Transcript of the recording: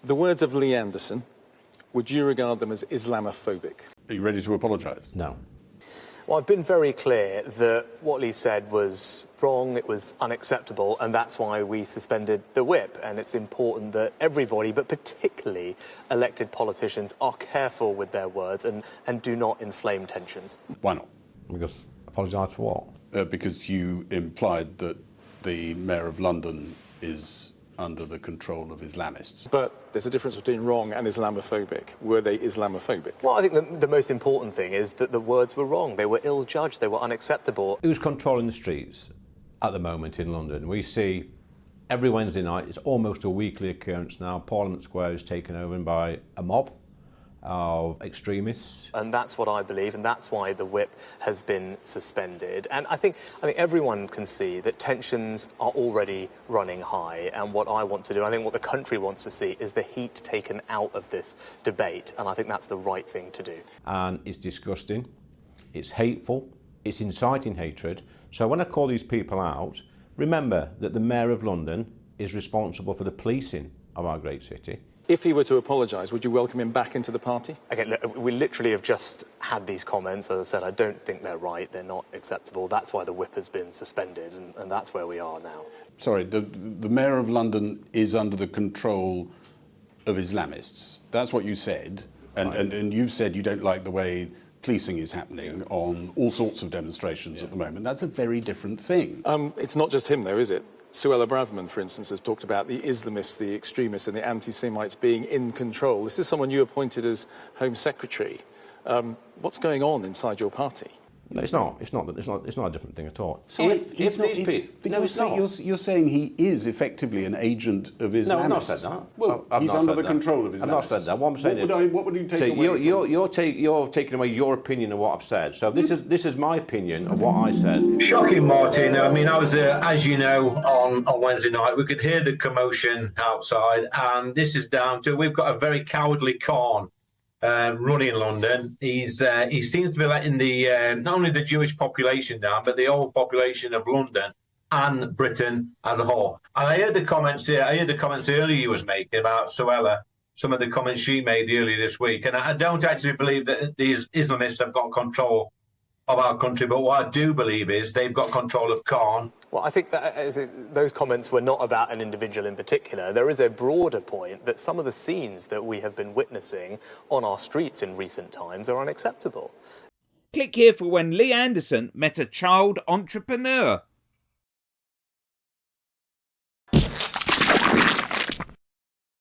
The words of Lee Anderson, would you regard them as Islamophobic? Are you ready to apologise? No. Well, I've been very clear that what Lee said was wrong, it was unacceptable, and that's why we suspended the whip. And it's important that everybody, but particularly elected politicians, are careful with their words and do not inflame tensions. Why not? Because apologise for what? Because you implied that the Mayor of London is under the control of Islamists. But there's a difference between wrong and Islamophobic. Were they Islamophobic? Well, I think the most important thing is that the words were wrong. They were ill-judged. They were unacceptable. Who's controlling the streets at the moment in London? We see every Wednesday night, it's almost a weekly occurrence now, Parliament Square is taken over by a mob of extremists. And that's what I believe, and that's why the whip has been suspended. And I think everyone can see that tensions are already running high, and what I want to do, I think what the country wants to see, is the heat taken out of this debate, and I think that's the right thing to do. And it's disgusting, it's hateful, it's inciting hatred. So when I call these people out, remember that the Mayor of London is responsible for the policing of our great city. If he were to apologise, would you welcome him back into the party? Again, look, we literally have just had these comments. As I said, I don't think they're right. They're not acceptable. That's why the whip has been suspended, and that's where we are now. Sorry, the Mayor of London is under the control of Islamists. That's what you said. And you've said you don't like the way policing is happening on all sorts of demonstrations at the moment. That's a very different thing. It's not just him, though, is it? Suella Braverman, for instance, has talked about the Islamists, the extremists and the anti-Semites being in control. This is someone you appointed as Home Secretary. What's going on inside your party? No, it's not a different thing at all. Sorry, you're saying he is effectively an agent of Islamists. No, I've not said that. Well, I've he's not under said the that. control of Islamists. I've not said that. What I'm saying what would you take away from? You're taking away your opinion of what I've said. So this is my opinion of what I said. Shocking, Martin. I mean, I was there, as you know, on Wednesday night. We could hear the commotion outside, and this is down to we've got a very cowardly Khan running London. He seems to be letting the not only the Jewish population down, but the whole population of London and Britain as a whole. And I heard the comments earlier you was making about Suella, some of the comments she made earlier this week, and I don't actually believe that these Islamists have got control of our country, but what I do believe is they've got control of Khan. Well, I think that those comments were not about an individual in particular. There is a broader point that some of the scenes that we have been witnessing on our streets in recent times are unacceptable. Click here for when Lee Anderson met a child entrepreneur.